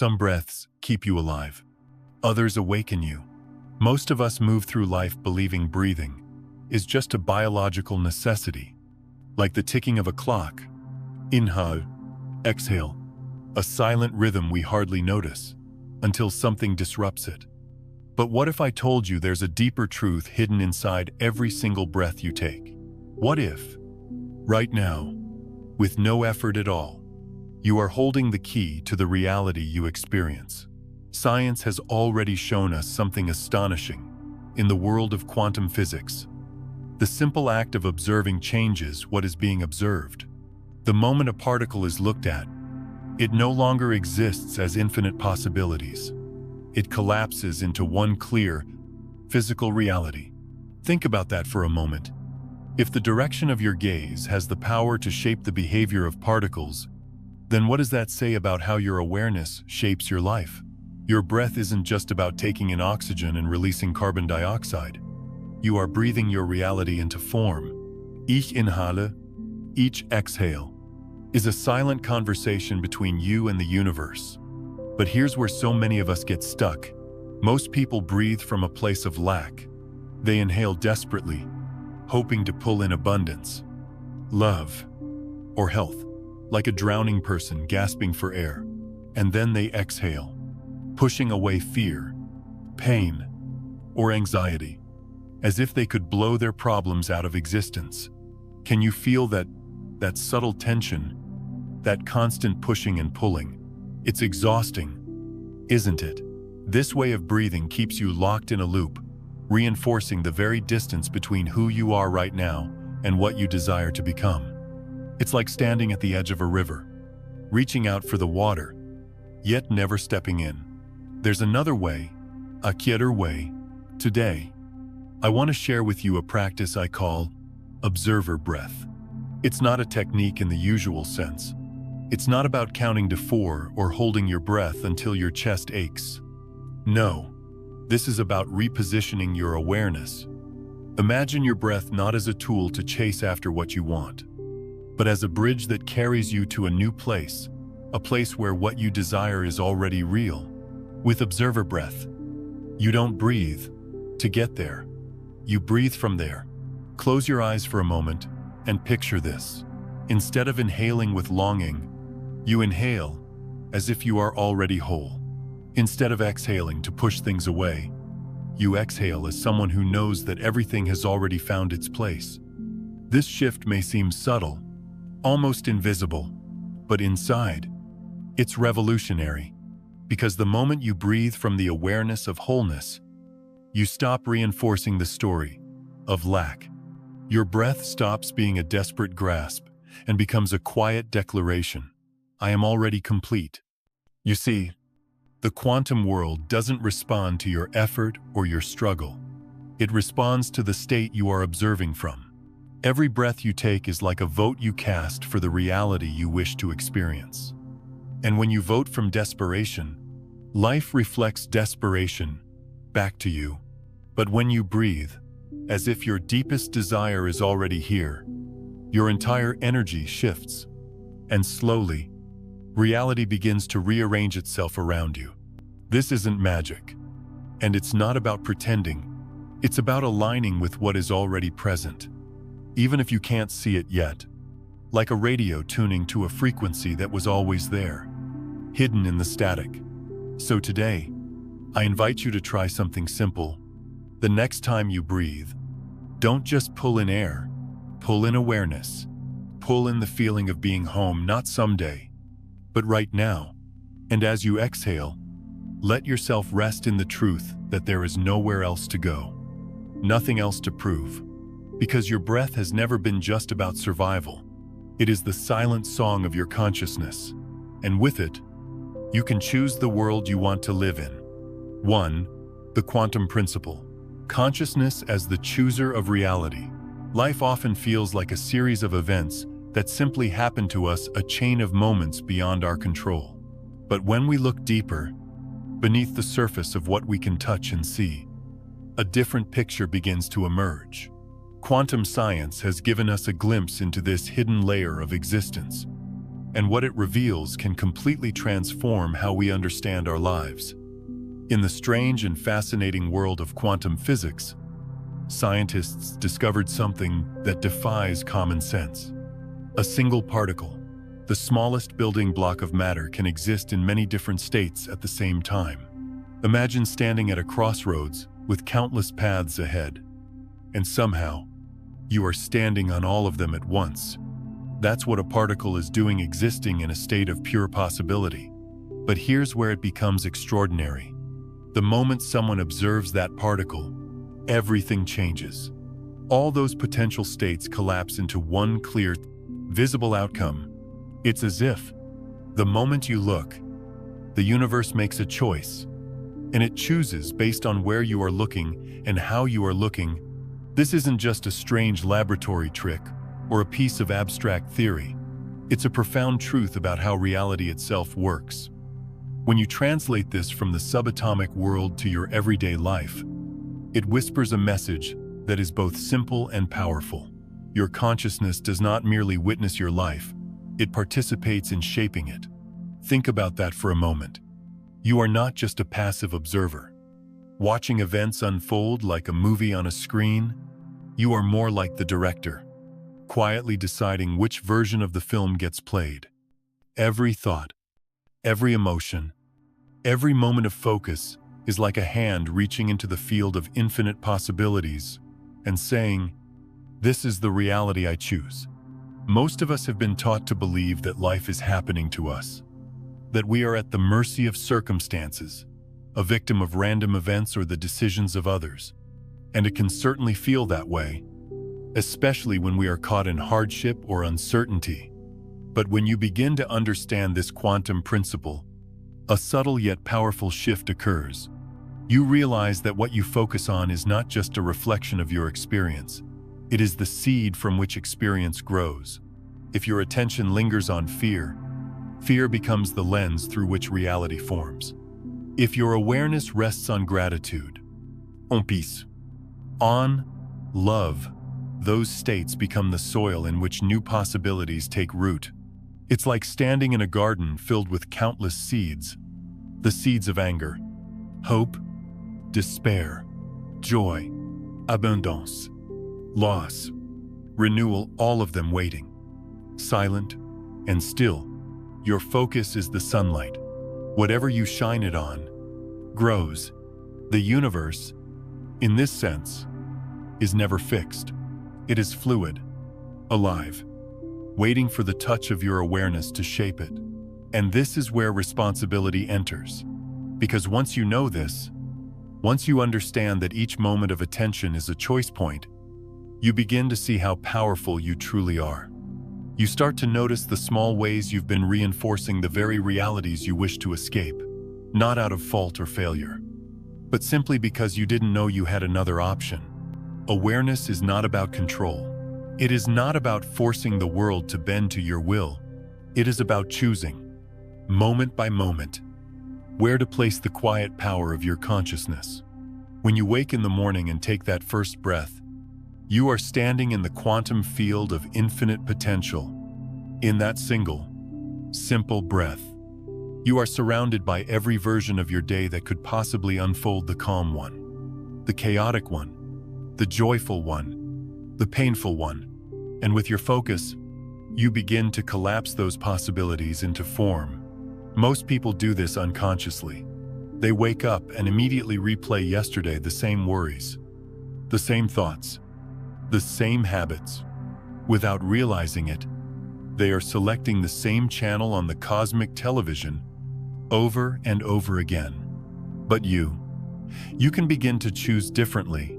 Some breaths keep you alive. Others awaken you. Most of us move through life believing breathing is just a biological necessity, like the ticking of a clock. Inhale, exhale, a silent rhythm we hardly notice until something disrupts it. But what if I told you there's a deeper truth hidden inside every single breath you take? What if, right now, with no effort at all, you are holding the key to the reality you experience? Science has already shown us something astonishing in the world of quantum physics. The simple act of observing changes what is being observed. The moment a particle is looked at, it no longer exists as infinite possibilities. It collapses into one clear, physical reality. Think about that for a moment. If the direction of your gaze has the power to shape the behavior of particles, then what does that say about how your awareness shapes your life? Your breath isn't just about taking in oxygen and releasing carbon dioxide. You are breathing your reality into form. Each inhale, each exhale, is a silent conversation between you and the universe. But here's where so many of us get stuck. Most people breathe from a place of lack. They inhale desperately, hoping to pull in abundance, love, or health, like a drowning person gasping for air. And then they exhale, pushing away fear, pain, or anxiety, as if they could blow their problems out of existence. Can you feel that subtle tension, that constant pushing and pulling? It's exhausting, isn't it? This way of breathing keeps you locked in a loop, reinforcing the very distance between who you are right now and what you desire to become. It's like standing at the edge of a river, reaching out for the water, yet never stepping in. There's another way, a quieter way. Today, I want to share with you a practice I call observer breath. It's not a technique in the usual sense. It's not about counting to 4 or holding your breath until your chest aches. No, this is about repositioning your awareness. Imagine your breath not as a tool to chase after what you want, but as a bridge that carries you to a new place, a place where what you desire is already real. With observer breath, you don't breathe to get there. You breathe from there. Close your eyes for a moment and picture this. Instead of inhaling with longing, you inhale as if you are already whole. Instead of exhaling to push things away, you exhale as someone who knows that everything has already found its place. This shift may seem subtle, almost invisible, but inside, it's revolutionary. Because the moment you breathe from the awareness of wholeness, you stop reinforcing the story of lack. Your breath stops being a desperate grasp and becomes a quiet declaration. I am already complete. You see, the quantum world doesn't respond to your effort or your struggle. It responds to the state you are observing from. Every breath you take is like a vote you cast for the reality you wish to experience. And when you vote from desperation, life reflects desperation back to you. But when you breathe, as if your deepest desire is already here, your entire energy shifts. And slowly, reality begins to rearrange itself around you. This isn't magic. And it's not about pretending. It's about aligning with what is already present, even if you can't see it yet. Like a radio tuning to a frequency that was always there, hidden in the static. So today, I invite you to try something simple. The next time you breathe, don't just pull in air, pull in awareness. Pull in the feeling of being home, not someday, but right now. And as you exhale, let yourself rest in the truth that there is nowhere else to go, nothing else to prove. Because your breath has never been just about survival. It is the silent song of your consciousness. And with it, you can choose the world you want to live in. 1. The quantum principle. Consciousness as the chooser of reality. Life often feels like a series of events that simply happen to us, a chain of moments beyond our control. But when we look deeper, beneath the surface of what we can touch and see, a different picture begins to emerge. Quantum science has given us a glimpse into this hidden layer of existence. and what it reveals can completely transform how we understand our lives. In the strange and fascinating world of quantum physics, scientists discovered something that defies common sense. A single particle, the smallest building block of matter, can exist in many different states at the same time. Imagine standing at a crossroads with countless paths ahead, and somehow, you are standing on all of them at once. That's what a particle is doing, existing in a state of pure possibility. But here's where it becomes extraordinary. The moment someone observes that particle, everything changes. All those potential states collapse into one clear, visible outcome. It's as if, the moment you look, the universe makes a choice, and it chooses based on where you are looking and how you are looking. This isn't just a strange laboratory trick or a piece of abstract theory. It's a profound truth about how reality itself works. When you translate this from the subatomic world to your everyday life, it whispers a message that is both simple and powerful. Your consciousness does not merely witness your life, it participates in shaping it. Think about that for a moment. You are not just a passive observer, watching events unfold like a movie on a screen. You are more like the director, quietly deciding which version of the film gets played. Every thought, every emotion, every moment of focus is like a hand reaching into the field of infinite possibilities and saying, "This is the reality I choose." Most of us have been taught to believe that life is happening to us, that we are at the mercy of circumstances, a victim of random events or the decisions of others. And it can certainly feel that way, especially when we are caught in hardship or uncertainty. But when you begin to understand this quantum principle, a subtle yet powerful shift occurs. You realize that what you focus on is not just a reflection of your experience. It is the seed from which experience grows. If your attention lingers on fear, fear becomes the lens through which reality forms. If your awareness rests on gratitude, on peace, on love, those states become the soil in which new possibilities take root. It's like standing in a garden filled with countless seeds. The seeds of anger, hope, despair, joy, abundance, loss, renewal, all of them waiting. Silent and still, your focus is the sunlight. Whatever you shine it on, grows. The universe, in this sense, is never fixed. It is fluid, alive, waiting for the touch of your awareness to shape it. And this is where responsibility enters. Because once you know this, once you understand that each moment of attention is a choice point, you begin to see how powerful you truly are. You start to notice the small ways you've been reinforcing the very realities you wish to escape, not out of fault or failure, but simply because you didn't know you had another option. Awareness is not about control. It is not about forcing the world to bend to your will. It is about choosing, moment by moment, where to place the quiet power of your consciousness. When you wake in the morning and take that first breath, you are standing in the quantum field of infinite potential. In that single, simple breath, you are surrounded by every version of your day that could possibly unfold: the calm one, the chaotic one, the joyful one, the painful one. And with your focus, you begin to collapse those possibilities into form. Most people do this unconsciously. They wake up and immediately replay yesterday, the same worries, the same thoughts, the same habits. Without realizing it, they are selecting the same channel on the cosmic television over and over again. But you can begin to choose differently.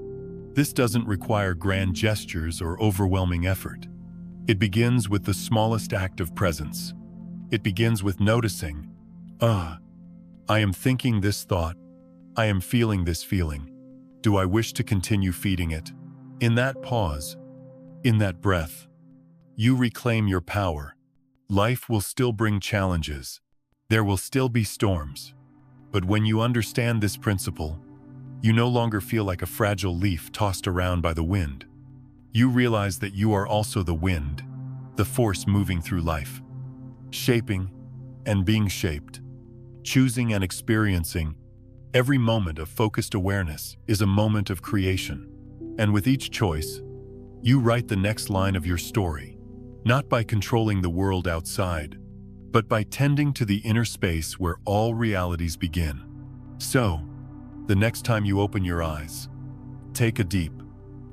This doesn't require grand gestures or overwhelming effort. It begins with the smallest act of presence. It begins with noticing, I am thinking this thought. I am feeling this feeling. Do I wish to continue feeding it? In that pause, in that breath, you reclaim your power. Life will still bring challenges. There will still be storms. But when you understand this principle, you no longer feel like a fragile leaf tossed around by the wind. You realize that you are also the wind, the force moving through life. shaping and being shaped, choosing and experiencing. Every moment of focused awareness is a moment of creation. And with each choice, you write the next line of your story, not by controlling the world outside, but by tending to the inner space where all realities begin. So, the next time you open your eyes, take a deep,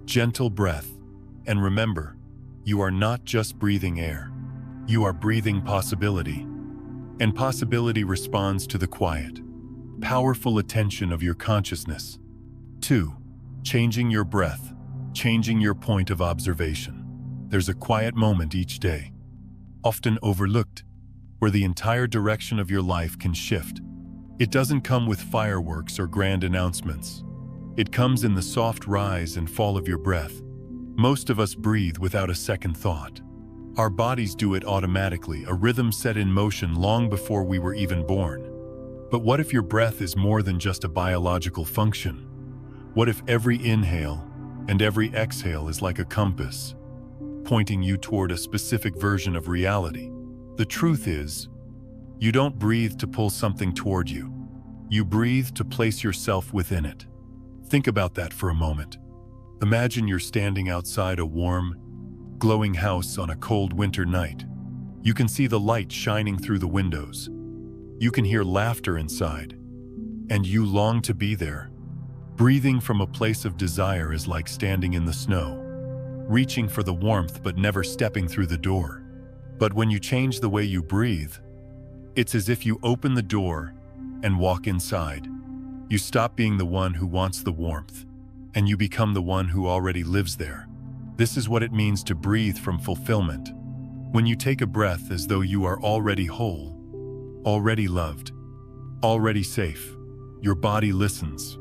gentle breath, and remember, you are not just breathing air. You are breathing possibility. And possibility responds to the quiet, powerful attention of your consciousness. 2. Changing your breath, changing your point of observation. There's a quiet moment each day, often overlooked, where the entire direction of your life can shift. It doesn't come with fireworks or grand announcements. It comes in the soft rise and fall of your breath. Most of us breathe without a second thought. Our bodies do it automatically, a rhythm set in motion long before we were even born. But what if your breath is more than just a biological function? What if every inhale and every exhale is like a compass, pointing you toward a specific version of reality? The truth is, you don't breathe to pull something toward you. You breathe to place yourself within it. Think about that for a moment. Imagine you're standing outside a warm, glowing house on a cold winter night. You can see the light shining through the windows. You can hear laughter inside, and you long to be there. Breathing from a place of desire is like standing in the snow, reaching for the warmth but never stepping through the door. But when you change the way you breathe, it's as if you open the door and walk inside. You stop being the one who wants the warmth, and you become the one who already lives there. This is what it means to breathe from fulfillment. When you take a breath as though you are already whole, already loved, already safe, your body listens.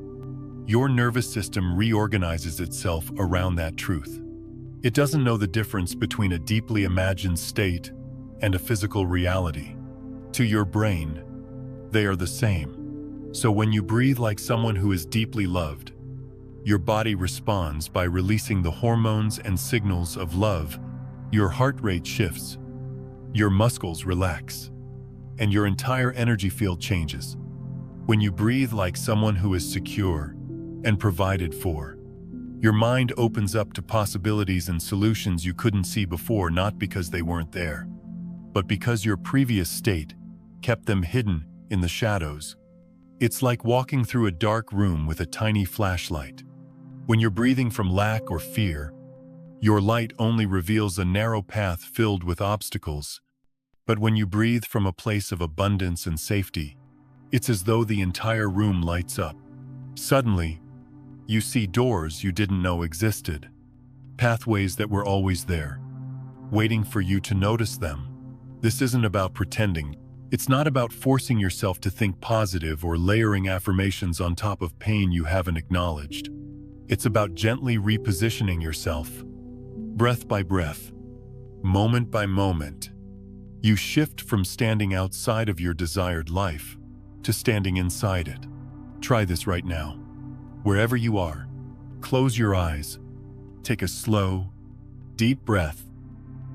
Your nervous system reorganizes itself around that truth. It doesn't know the difference between a deeply imagined state and a physical reality. To your brain, they are the same. So when you breathe like someone who is deeply loved, your body responds by releasing the hormones and signals of love. Your heart rate shifts, your muscles relax, and your entire energy field changes. When you breathe like someone who is secure and provided for, your mind opens up to possibilities and solutions you couldn't see before, not because they weren't there, but because your previous state kept them hidden in the shadows. It's like walking through a dark room with a tiny flashlight. When you're breathing from lack or fear, your light only reveals a narrow path filled with obstacles. But when you breathe from a place of abundance and safety, it's as though the entire room lights up. Suddenly, you see doors you didn't know existed, pathways that were always there, waiting for you to notice them. This isn't about pretending. It's not about forcing yourself to think positive or layering affirmations on top of pain you haven't acknowledged. It's about gently repositioning yourself, breath by breath, moment by moment. You shift from standing outside of your desired life to standing inside it. Try this right now. Wherever you are, close your eyes, take a slow, deep breath,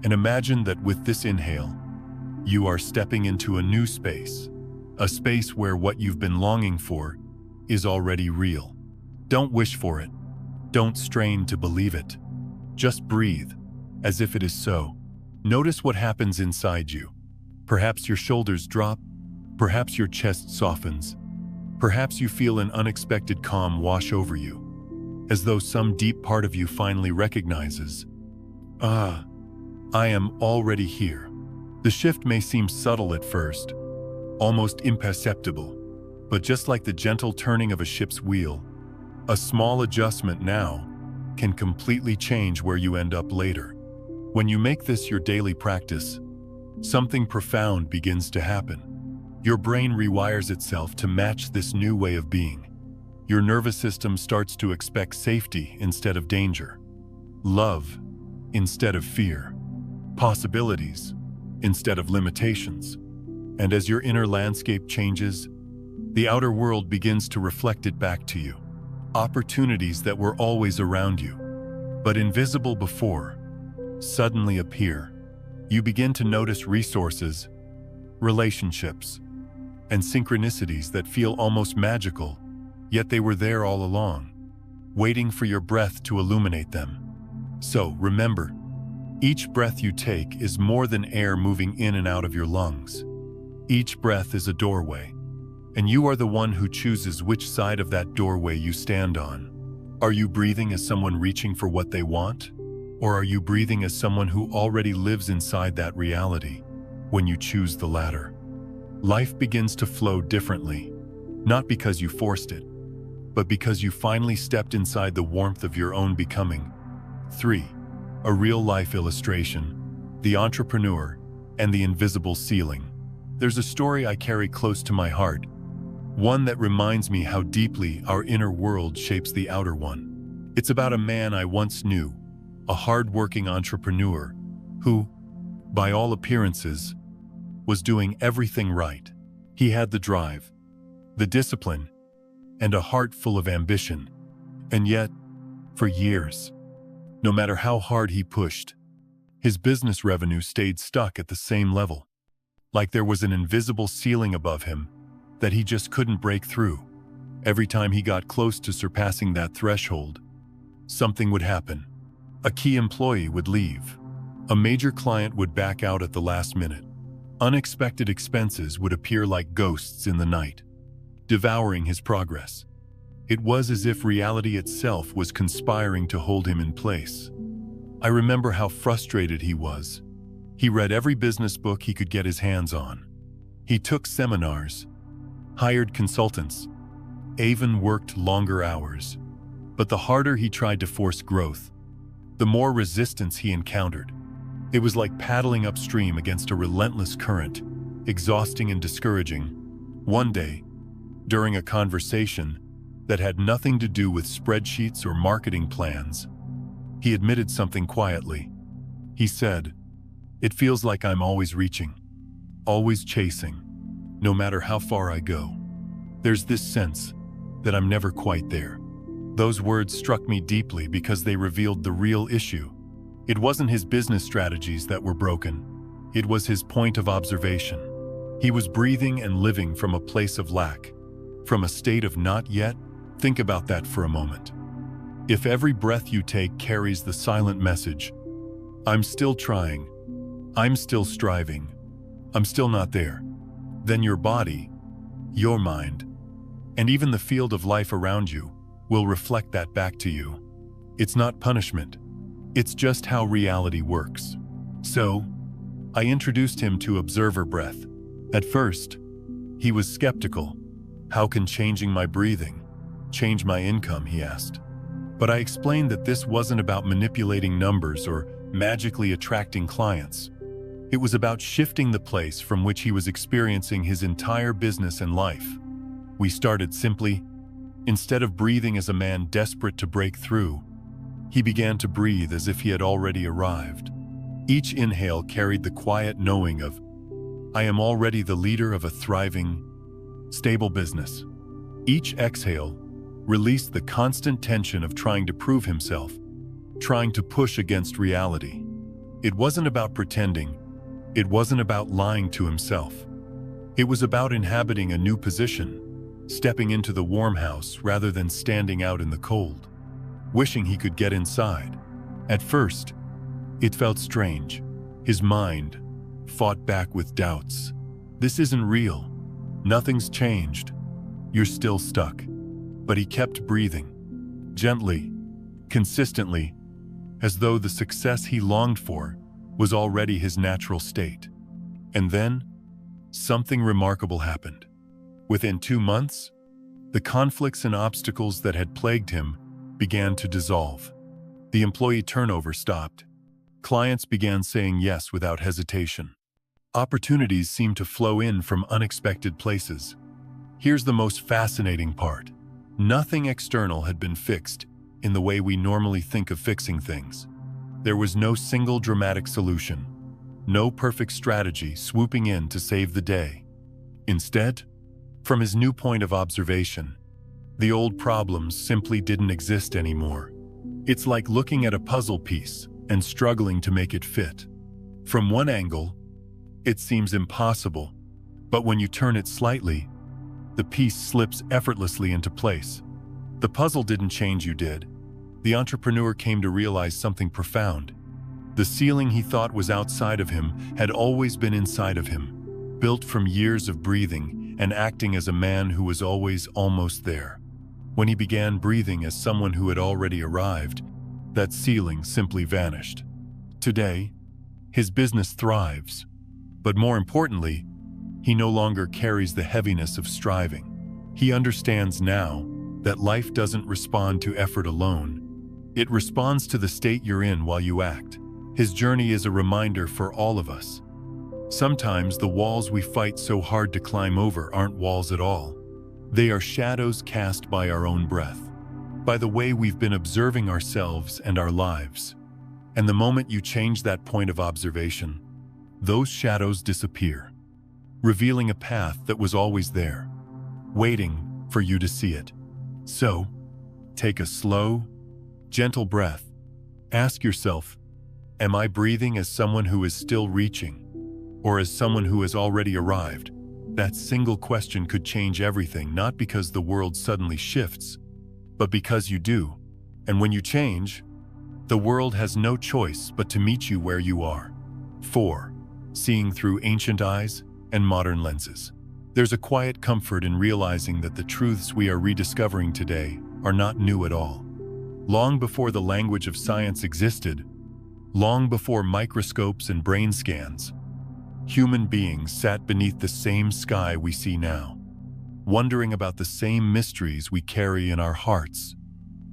and imagine that with this inhale, you are stepping into a new space, a space where what you've been longing for is already real. Don't wish for it. Don't strain to believe it. Just breathe, as if it is so. Notice what happens inside you. Perhaps your shoulders drop, perhaps your chest softens, perhaps you feel an unexpected calm wash over you, as though some deep part of you finally recognizes, I am already here. The shift may seem subtle at first, almost imperceptible, but just like the gentle turning of a ship's wheel, a small adjustment now can completely change where you end up later. When you make this your daily practice, something profound begins to happen. Your brain rewires itself to match this new way of being. Your nervous system starts to expect safety instead of danger, love instead of fear, possibilities instead of limitations. And as your inner landscape changes, the outer world begins to reflect it back to you. Opportunities that were always around you, but invisible before, suddenly appear. You begin to notice resources relationships, and synchronicities that feel almost magical, yet they were there all along, waiting for your breath to illuminate them. So, remember, each breath you take is more than air moving in and out of your lungs. Each breath is a doorway, and you are the one who chooses which side of that doorway you stand on. Are you breathing as someone reaching for what they want? Or are you breathing as someone who already lives inside that reality when you choose the latter? Life begins to flow differently, not because you forced it, but because you finally stepped inside the warmth of your own becoming. 3. A real-life illustration: the entrepreneur and the invisible ceiling. There's a story I carry close to my heart, one that reminds me how deeply our inner world shapes the outer one. It's about a man I once knew, a hard-working entrepreneur who, by all appearances, was doing everything right. He had the drive, the discipline, and a heart full of ambition. And yet, for years, no matter how hard he pushed, his business revenue stayed stuck at the same level, like there was an invisible ceiling above him that he just couldn't break through. Every time he got close to surpassing that threshold, something would happen. A key employee would leave. A major client would back out at the last minute. Unexpected expenses would appear like ghosts in the night, devouring his progress. It was as if reality itself was conspiring to hold him in place. I remember how frustrated he was. He read every business book he could get his hands on. He took seminars, hired consultants, even worked longer hours. But the harder he tried to force growth, the more resistance he encountered. It was like paddling upstream against a relentless current, exhausting and discouraging. One day, during a conversation that had nothing to do with spreadsheets or marketing plans, he admitted something quietly. He said, "It feels like I'm always reaching, always chasing, no matter how far I go. There's this sense that I'm never quite there." Those words struck me deeply because they revealed the real issue. It wasn't his business strategies that were broken. It was his point of observation. He was breathing and living from a place of lack, from a state of not yet. Think about that for a moment. If every breath you take carries the silent message, "I'm still trying, I'm still striving, I'm still not there," then your body, your mind, and even the field of life around you will reflect that back to you. It's not punishment. It's just how reality works. So, I introduced him to observer breath. At first, he was skeptical. "How can changing my breathing change my income?" he asked. But I explained that this wasn't about manipulating numbers or magically attracting clients. It was about shifting the place from which he was experiencing his entire business and life. We started simply. Instead of breathing as a man desperate to break through, he began to breathe as if he had already arrived. Each inhale carried the quiet knowing of, "I am already the leader of a thriving, stable business." Each exhale released the constant tension of trying to prove himself, trying to push against reality. It wasn't about pretending. It wasn't about lying to himself. It was about inhabiting a new position, stepping into the warm house rather than standing out in the cold, wishing he could get inside. At first, it felt strange. His mind fought back with doubts. "This isn't real. Nothing's changed. You're still stuck." But he kept breathing, gently, consistently, as though the success he longed for was already his natural state. And then, something remarkable happened. Within 2 months, the conflicts and obstacles that had plagued him began to dissolve. The employee turnover stopped. Clients began saying yes without hesitation. Opportunities seemed to flow in from unexpected places. Here's the most fascinating part. Nothing external had been fixed in the way we normally think of fixing things. There was no single dramatic solution, no perfect strategy swooping in to save the day. Instead, from his new point of observation, the old problems simply didn't exist anymore. It's like looking at a puzzle piece and struggling to make it fit. From one angle, it seems impossible, But when you turn it slightly, the piece slips effortlessly into place. The puzzle didn't change, you did. The entrepreneur came to realize something profound. The ceiling he thought was outside of him had always been inside of him, built from years of breathing and acting as a man who was always almost there. When he began breathing as someone who had already arrived, that ceiling simply vanished. Today, his business thrives, but more importantly, he no longer carries the heaviness of striving. He understands now that life doesn't respond to effort alone. It responds to the state you're in while you act. His journey is a reminder for all of us. Sometimes the walls we fight so hard to climb over aren't walls at all. They are shadows cast by our own breath, by the way we've been observing ourselves and our lives. And the moment you change that point of observation, those shadows disappear, revealing a path that was always there, waiting for you to see it. So, take a slow, gentle breath. Ask yourself, am I breathing as someone who is still reaching, or as someone who has already arrived? That single question could change everything, not because the world suddenly shifts, but because you do. And when you change, the world has no choice but to meet you where you are. 4. Seeing through ancient eyes and modern lenses. There's a quiet comfort in realizing that the truths we are rediscovering today are not new at all. Long before the language of science existed, long before microscopes and brain scans, human beings sat beneath the same sky we see now, wondering about the same mysteries we carry in our hearts.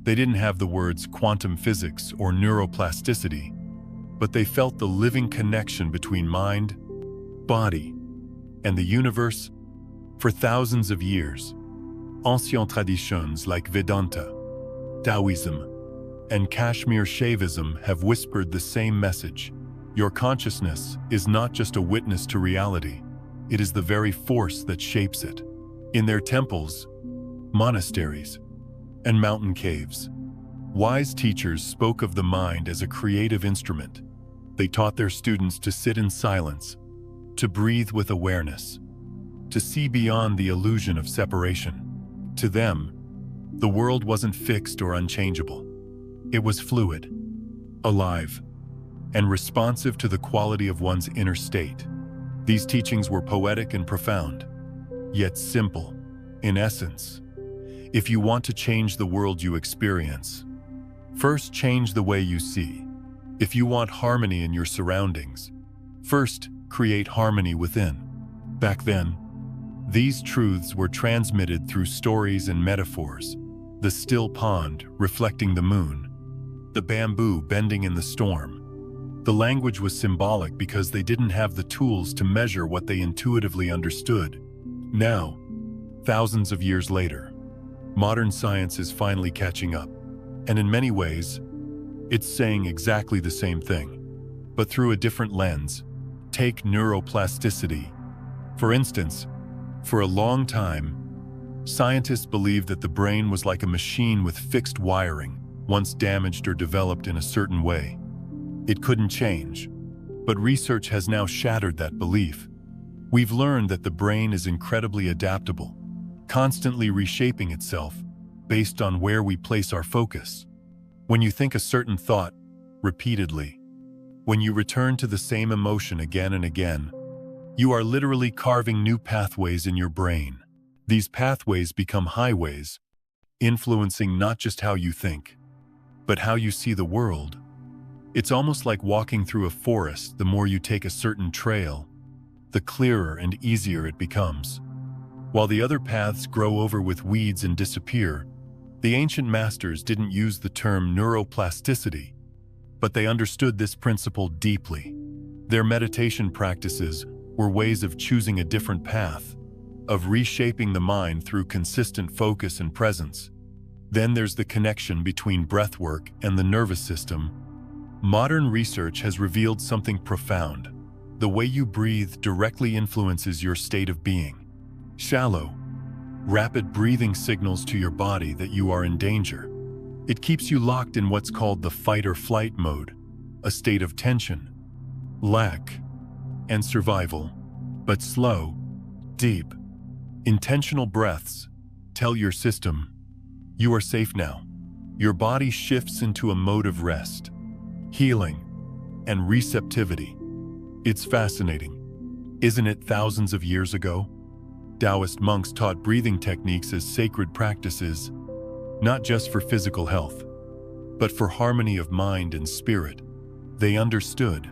They didn't have the words quantum physics or neuroplasticity, but they felt the living connection between mind, body, and the universe. For thousands of years, ancient traditions like Vedanta, Taoism, and Kashmir Shaivism have whispered the same message. Your consciousness is not just a witness to reality, it is the very force that shapes it. In their temples, monasteries, and mountain caves, wise teachers spoke of the mind as a creative instrument. They taught their students to sit in silence, to breathe with awareness, to see beyond the illusion of separation. To them, the world wasn't fixed or unchangeable. It was fluid, alive, and responsive to the quality of one's inner state. These teachings were poetic and profound, yet simple. In essence, if you want to change the world you experience, first change the way you see. If you want harmony in your surroundings, first create harmony within. Back then, these truths were transmitted through stories and metaphors. The still pond reflecting the moon, the bamboo bending in the storm. The language was symbolic because they didn't have the tools to measure what they intuitively understood. Now, thousands of years later, modern science is finally catching up, and in many ways, it's saying exactly the same thing, but through a different lens. Take neuroplasticity. For instance, for a long time, scientists believed that the brain was like a machine with fixed wiring, once damaged or developed in a certain way. It couldn't change, but research has now shattered that belief. We've learned that the brain is incredibly adaptable, constantly reshaping itself based on where we place our focus. When you think a certain thought repeatedly, when you return to the same emotion again and again, you are literally carving new pathways in your brain. These pathways become highways, influencing not just how you think, but how you see the world. It's almost like walking through a forest. The more you take a certain trail, the clearer and easier it becomes. While the other paths grow over with weeds and disappear, the ancient masters didn't use the term neuroplasticity, but they understood this principle deeply. Their meditation practices were ways of choosing a different path, of reshaping the mind through consistent focus and presence. Then there's the connection between breathwork and the nervous system. Modern research has revealed something profound. The way you breathe directly influences your state of being. Shallow, rapid breathing signals to your body that you are in danger. It keeps you locked in what's called the fight or flight mode, a state of tension, lack, and survival. But slow, Deep, intentional breaths tell your system, you are safe now. Your body shifts into a mode of rest, healing, and receptivity. It's fascinating, isn't it? Thousands of years ago, Taoist monks taught breathing techniques as sacred practices, not just for physical health, but for harmony of mind and spirit. They understood,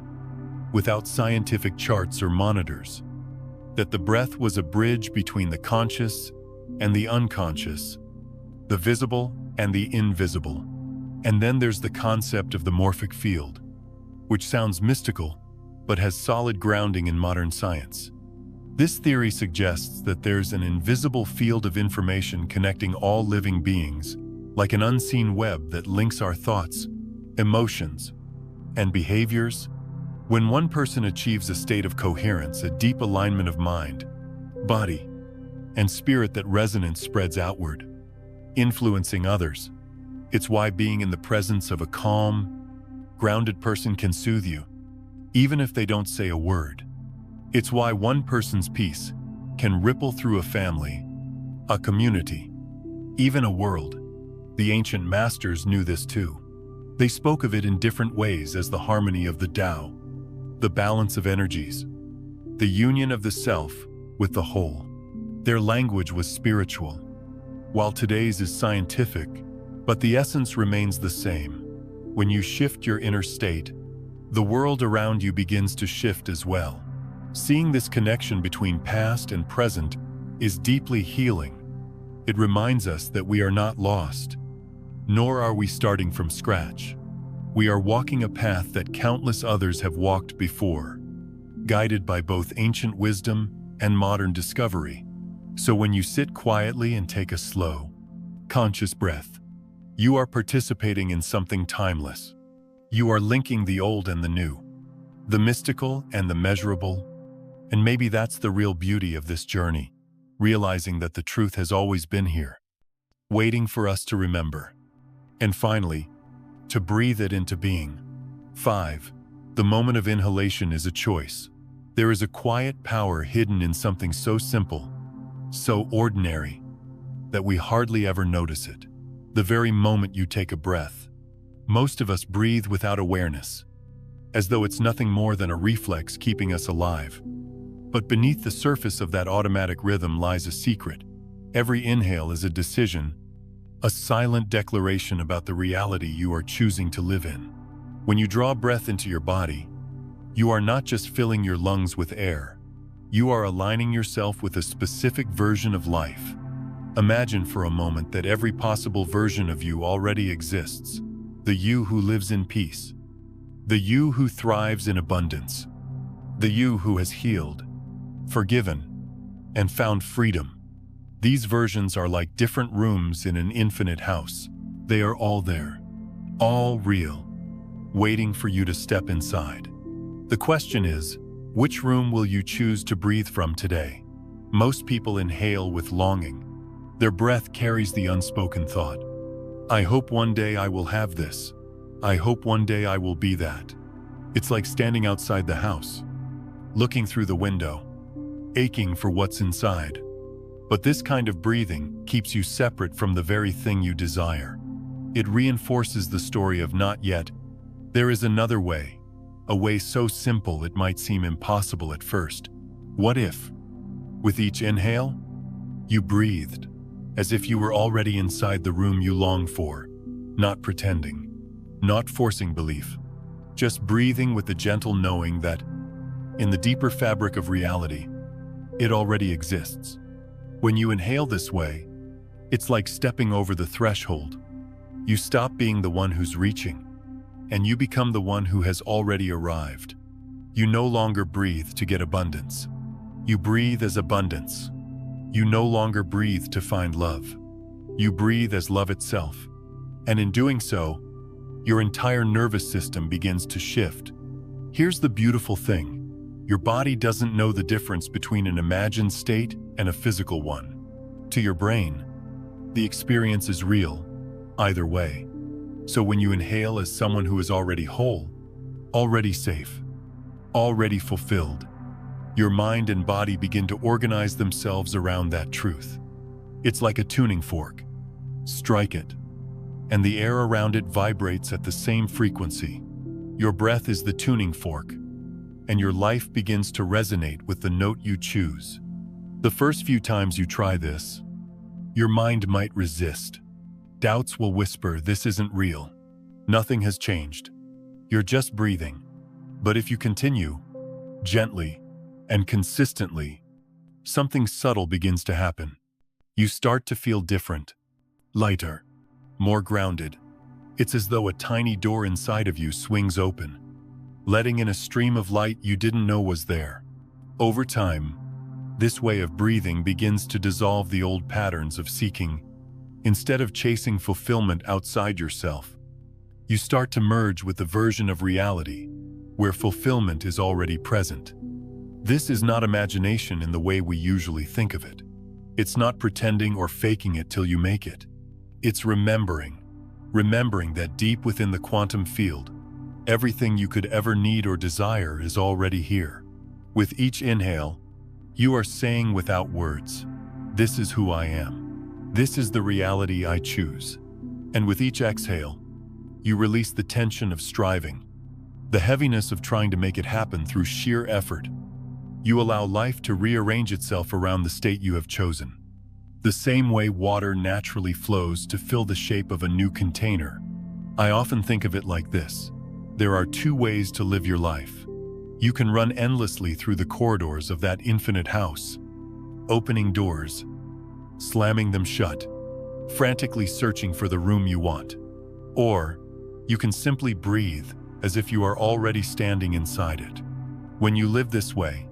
without scientific charts or monitors, that the breath was a bridge between the conscious and the unconscious, the visible and the invisible. And then there's the concept of the morphic field, which sounds mystical, but has solid grounding in modern science. This theory suggests that there's an invisible field of information connecting all living beings, like an unseen web that links our thoughts, emotions, and behaviors. When one person achieves a state of coherence, a deep alignment of mind, body, and spirit, that resonance spreads outward, influencing others. It's why being in the presence of a calm, grounded person can soothe you, even if they don't say a word. It's why one person's peace can ripple through a family, a community, even a world. The ancient masters knew this too. They spoke of it in different ways as the harmony of the Tao, the balance of energies, the union of the self with the whole. Their language was spiritual, while today's is scientific, but the essence remains the same. When you shift your inner state, the world around you begins to shift as well. Seeing this connection between past and present is deeply healing. It reminds us that we are not lost, nor are we starting from scratch. We are walking a path that countless others have walked before, guided by both ancient wisdom and modern discovery. So when you sit quietly and take a slow, conscious breath, you are participating in something timeless. You are linking the old and the new, the mystical and the measurable. And maybe that's the real beauty of this journey, realizing that the truth has always been here, waiting for us to remember. And finally, to breathe it into being. 5. The moment of inhalation is a choice. There is a quiet power hidden in something so simple, so ordinary, that we hardly ever notice it. The very moment you take a breath, most of us breathe without awareness, as though it's nothing more than a reflex keeping us alive. But beneath the surface of that automatic rhythm lies a secret. Every inhale is a decision, a silent declaration about the reality you are choosing to live in. When you draw breath into your body, you are not just filling your lungs with air. You are aligning yourself with a specific version of life. Imagine for a moment that every possible version of you already exists. The you who lives in peace, the you who thrives in abundance, the you who has healed, forgiven, and found freedom. These versions are like different rooms in an infinite house. They are all there, all real, waiting for you to step inside. The question is, which room will you choose to breathe from today? Most people inhale with longing. Their breath carries the unspoken thought, I hope one day I will have this. I hope one day I will be that. It's like standing outside the house, looking through the window, aching for what's inside. But this kind of breathing keeps you separate from the very thing you desire. It reinforces the story of not yet. There is another way, a way so simple it might seem impossible at first. What if, with each inhale, you breathed as if you were already inside the room you long for, not pretending, not forcing belief, just breathing with the gentle knowing that, in the deeper fabric of reality, it already exists. When you inhale this way, it's like stepping over the threshold. You stop being the one who's reaching, and you become the one who has already arrived. You no longer breathe to get abundance. You breathe as abundance. You no longer breathe to find love. You breathe as love itself. And in doing so, your entire nervous system begins to shift. Here's the beautiful thing. Your body doesn't know the difference between an imagined state and a physical one. To your brain, the experience is real, either way. So when you inhale as someone who is already whole, already safe, already fulfilled, Your mind and body begin to organize themselves around that truth. It's like a tuning fork. Strike it, and the air around it vibrates at the same frequency. Your breath is the tuning fork, and your life begins to resonate with the note you choose. The first few times you try this, your mind might resist. Doubts will whisper, "This isn't real. Nothing has changed. You're just breathing." But if you continue, gently and consistently, something subtle begins to happen. You start to feel different, lighter, more grounded. It's as though a tiny door inside of you swings open, letting in a stream of light you didn't know was there. Over time, this way of breathing begins to dissolve the old patterns of seeking. Instead of chasing fulfillment outside yourself, you start to merge with the version of reality where fulfillment is already present. This is not imagination in the way we usually think of it. It's not pretending or faking it till you make it. It's remembering that deep within the quantum field, everything you could ever need or desire is already here. With each inhale, you are saying without words, "This is who I am. This is the reality I choose." And with each exhale, you release the tension of striving, the heaviness of trying to make it happen through sheer effort. You allow life to rearrange itself around the state you have chosen. The same way water naturally flows to fill the shape of a new container. I often think of it like this. There are two ways to live your life. You can run endlessly through the corridors of that infinite house, opening doors, slamming them shut, frantically searching for the room you want. Or you can simply breathe as if you are already standing inside it. When you live this way,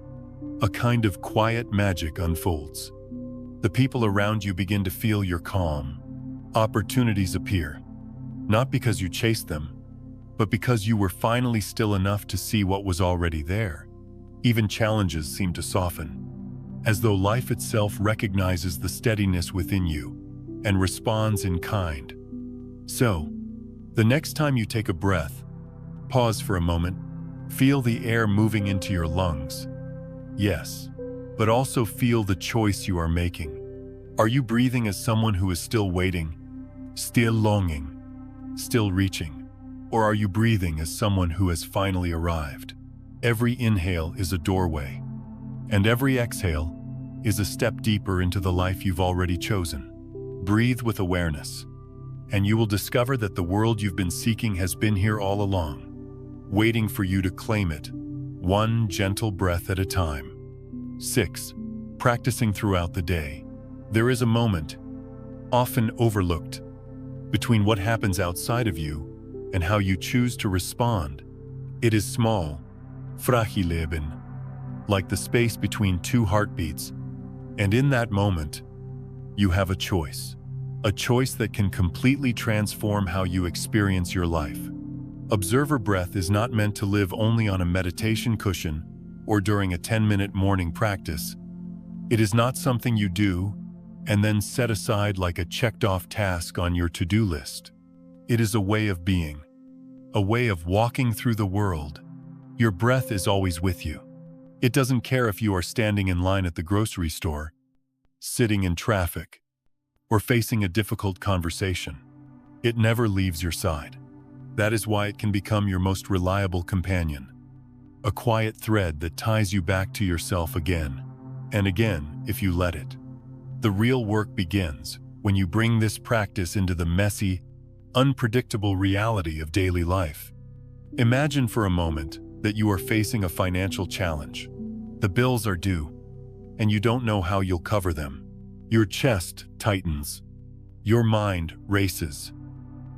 a kind of quiet magic unfolds. The people around you begin to feel your calm. Opportunities appear, not because you chased them, but because you were finally still enough to see what was already there. Even challenges seem to soften, as though life itself recognizes the steadiness within you and responds in kind. So, the next time you take a breath, pause for a moment, feel the air moving into your lungs. Yes, but also feel the choice you are making. Are you breathing as someone who is still waiting, still longing, still reaching? Or are you breathing as someone who has finally arrived? Every inhale is a doorway, and every exhale is a step deeper into the life you've already chosen. Breathe with awareness, and you will discover that the world you've been seeking has been here all along, waiting for you to claim it, one gentle breath at a time. 6. Practicing throughout the day. There is a moment, often overlooked, between what happens outside of you and how you choose to respond. It is small, fragile, like the space between two heartbeats, and in that moment, you have a choice that can completely transform how you experience your life. Observer breath is not meant to live only on a meditation cushion or during a 10-minute morning practice. It is not something you do and then set aside like a checked-off task on your to-do list. It is a way of being, a way of walking through the world. Your breath is always with you. It doesn't care if you are standing in line at the grocery store, sitting in traffic, or facing a difficult conversation. It never leaves your side. That is why it can become your most reliable companion, a quiet thread that ties you back to yourself again and again if you let it. The real work begins when you bring this practice into the messy, unpredictable reality of daily life. Imagine for a moment that you are facing a financial challenge. The bills are due, and you don't know how you'll cover them. Your chest tightens, your mind races,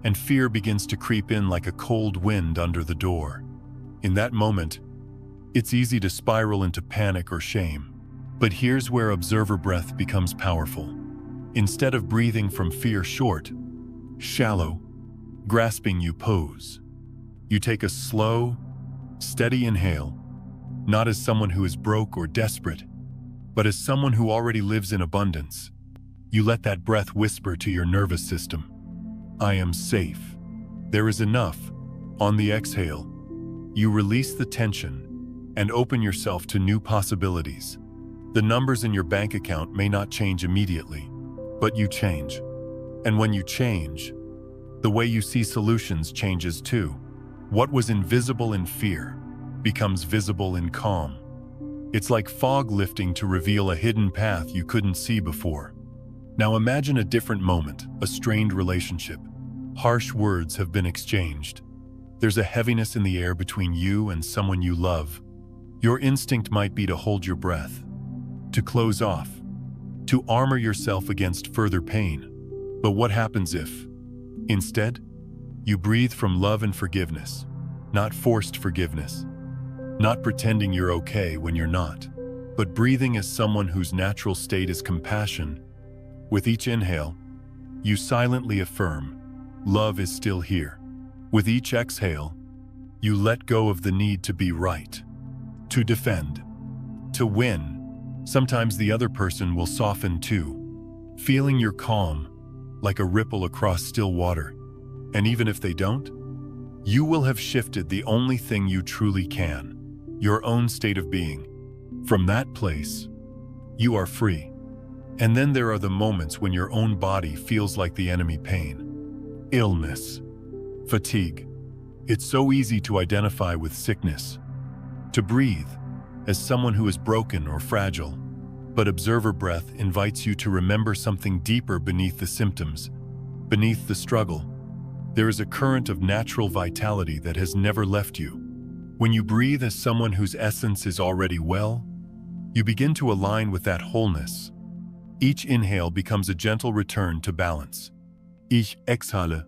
and fear begins to creep in like a cold wind under the door. In that moment, it's easy to spiral into panic or shame. But here's where observer breath becomes powerful. Instead of breathing from fear short, shallow, grasping you pose. You take a slow, steady inhale, not as someone who is broke or desperate, but as someone who already lives in abundance. You let that breath whisper to your nervous system, "I am safe. There is enough." On the exhale, you release the tension, and open yourself to new possibilities. The numbers in your bank account may not change immediately, but you change. And when you change, the way you see solutions changes too. What was invisible in fear becomes visible in calm. It's like fog lifting to reveal a hidden path you couldn't see before. Now imagine a different moment, a strained relationship. Harsh words have been exchanged. There's a heaviness in the air between you and someone you love. Your instinct might be to hold your breath, to close off, to armor yourself against further pain. But what happens if, instead, you breathe from love and forgiveness, not forced forgiveness, not pretending you're okay when you're not, but breathing as someone whose natural state is compassion? With each inhale, you silently affirm, love is still here. With each exhale, you let go of the need to be right, to defend, to win. Sometimes the other person will soften too, feeling your calm like a ripple across still water. And even if they don't, you will have shifted the only thing you truly can, your own state of being. From that place, you are free. And then there are the moments when your own body feels like the enemy: pain, illness, fatigue. It's so easy to identify with sickness, to breathe as someone who is broken or fragile. But observer breath invites you to remember something deeper beneath the symptoms, beneath the struggle. There is a current of natural vitality that has never left you. When you breathe as someone whose essence is already well, you begin to align with that wholeness. Each inhale becomes a gentle return to balance. Ich exhale,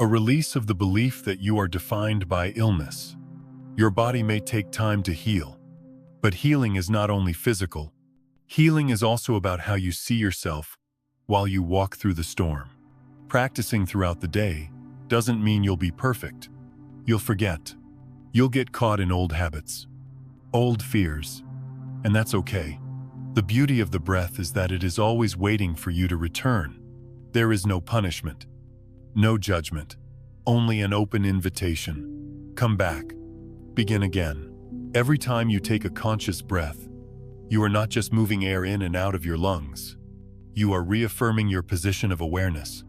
a release of the belief that you are defined by illness. Your body may take time to heal, but healing is not only physical. Healing is also about how you see yourself while you walk through the storm. Practicing throughout the day doesn't mean you'll be perfect. You'll forget. You'll get caught in old habits, old fears, and that's okay. The beauty of the breath is that it is always waiting for you to return. There is no punishment, no judgment, only an open invitation. Come back. Begin again. Every time you take a conscious breath, you are not just moving air in and out of your lungs. You are reaffirming your position of awareness.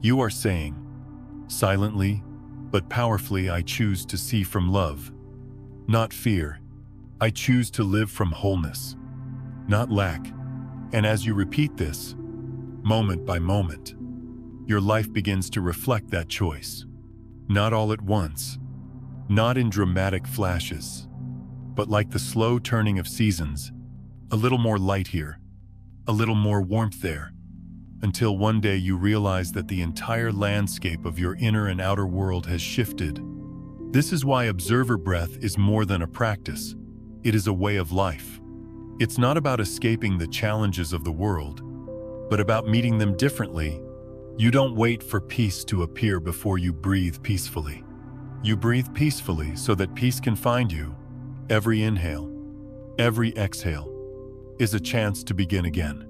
You are saying, silently but powerfully, I choose to see from love, not fear. I choose to live from wholeness, not lack. And as you repeat this, moment by moment, your life begins to reflect that choice. Not all at once, not in dramatic flashes, but like the slow turning of seasons, a little more light here, a little more warmth there, until one day you realize that the entire landscape of your inner and outer world has shifted. This is why observer breath is more than a practice. It is a way of life. It's not about escaping the challenges of the world, but about meeting them differently. You don't wait for peace to appear before you breathe peacefully. You breathe peacefully so that peace can find you. Every inhale, every exhale is a chance to begin again.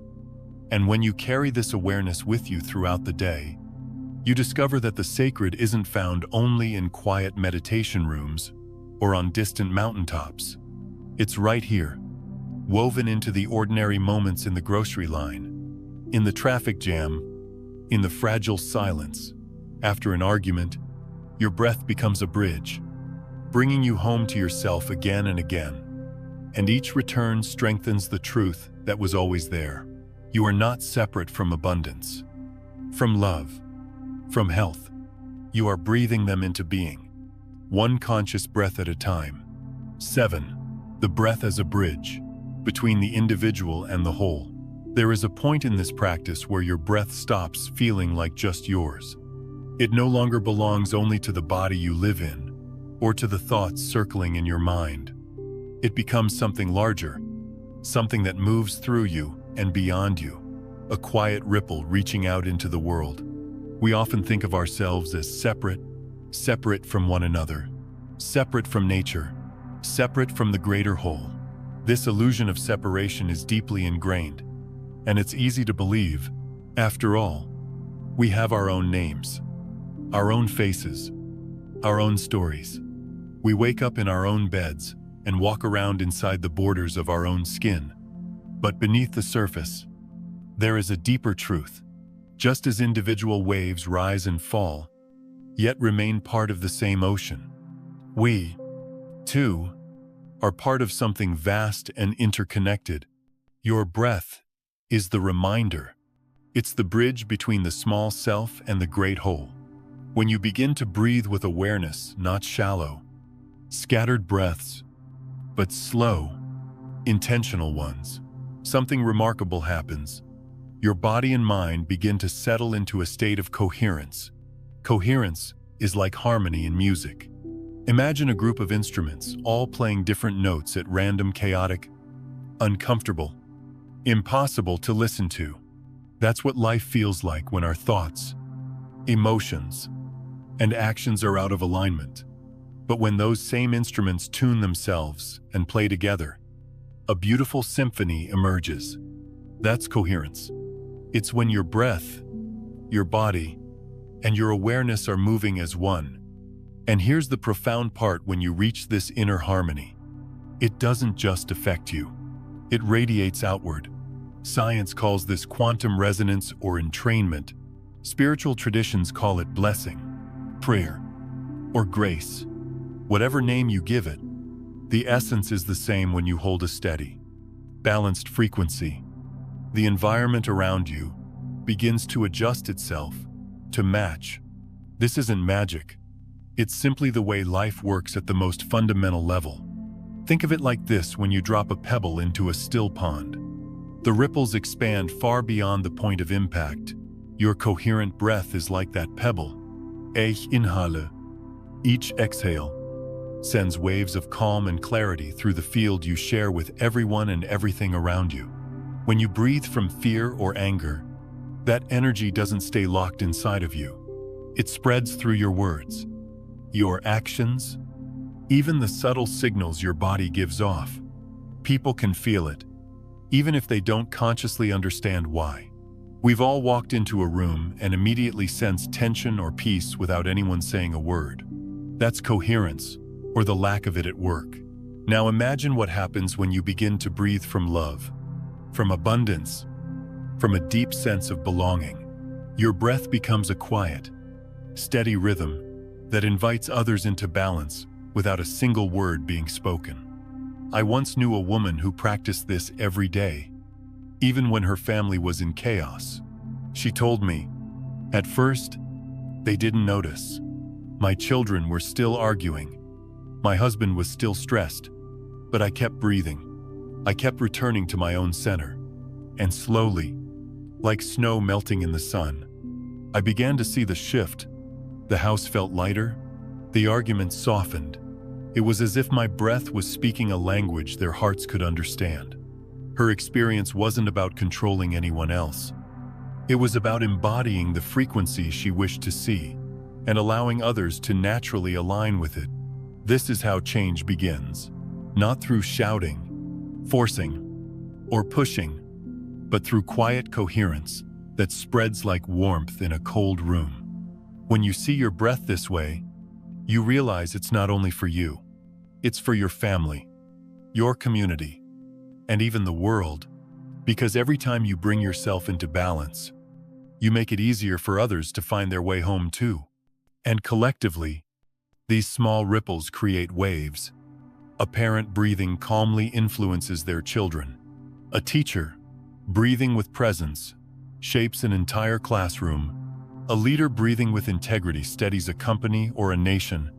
And when you carry this awareness with you throughout the day, you discover that the sacred isn't found only in quiet meditation rooms or on distant mountaintops. It's right here, woven into the ordinary moments in the grocery line, in the traffic jam, in the fragile silence. After an argument, your breath becomes a bridge, bringing you home to yourself again and again. And each return strengthens the truth that was always there. You are not separate from abundance, from love, from health. You are breathing them into being, one conscious breath at a time. 7. The breath as a bridge between the individual and the whole. There is a point in this practice where your breath stops feeling like just yours. It no longer belongs only to the body you live in or to the thoughts circling in your mind. It becomes something larger, something that moves through you and beyond you, a quiet ripple reaching out into the world. We often think of ourselves as separate from one another, separate from nature, separate from the greater whole. This illusion of separation is deeply ingrained, and it's easy to believe. After all, we have our own names, our own faces, our own stories. We wake up in our own beds, and walk around inside the borders of our own skin. But beneath the surface, there is a deeper truth. Just as individual waves rise and fall, yet remain part of the same ocean, we, too, are part of something vast and interconnected. Your breath is the reminder. It's the bridge between the small self and the great whole. When you begin to breathe with awareness, not shallow, scattered breaths, but slow, intentional ones, something remarkable happens. Your body and mind begin to settle into a state of coherence. Coherence is like harmony in music. Imagine a group of instruments, all playing different notes at random, chaotic, uncomfortable, impossible to listen to. That's what life feels like when our thoughts, emotions, and actions are out of alignment. But when those same instruments tune themselves and play together, a beautiful symphony emerges. That's coherence. It's when your breath, your body, and your awareness are moving as one. And here's the profound part: when you reach this inner harmony, it doesn't just affect you. It radiates outward. Science calls this quantum resonance or entrainment. Spiritual traditions call it blessing, prayer, or grace. Whatever name you give it, the essence is the same when you hold a steady, balanced frequency. The environment around you begins to adjust itself to match. This isn't magic. It's simply the way life works at the most fundamental level. Think of it like this: when you drop a pebble into a still pond, the ripples expand far beyond the point of impact. Your coherent breath is like that pebble. Ich inhale. Each exhale sends waves of calm and clarity through the field you share with everyone and everything around you. When you breathe from fear or anger, that energy doesn't stay locked inside of you. It spreads through your words, your actions, even the subtle signals your body gives off. People can feel it, even if they don't consciously understand why. We've all walked into a room and immediately sensed tension or peace without anyone saying a word. That's coherence, or the lack of it, at work. Now imagine what happens when you begin to breathe from love, from abundance, from a deep sense of belonging. Your breath becomes a quiet, steady rhythm that invites others into balance without a single word being spoken. I once knew a woman who practiced this every day, even when her family was in chaos. She told me, "At first, they didn't notice. My children were still arguing. My husband was still stressed, but I kept breathing. I kept returning to my own center. And slowly, like snow melting in the sun, I began to see the shift. The house felt lighter. The arguments softened. It was as if my breath was speaking a language their hearts could understand." Her experience wasn't about controlling anyone else. It was about embodying the frequency she wished to see and allowing others to naturally align with it. This is how change begins, not through shouting, forcing, or pushing, but through quiet coherence that spreads like warmth in a cold room. When you see your breath this way, you realize it's not only for you. It's for your family, your community, and even the world, because every time you bring yourself into balance, you make it easier for others to find their way home too. And collectively, these small ripples create waves. A parent breathing calmly influences their children. A teacher, breathing with presence, shapes an entire classroom. A leader breathing with integrity steadies a company or a nation.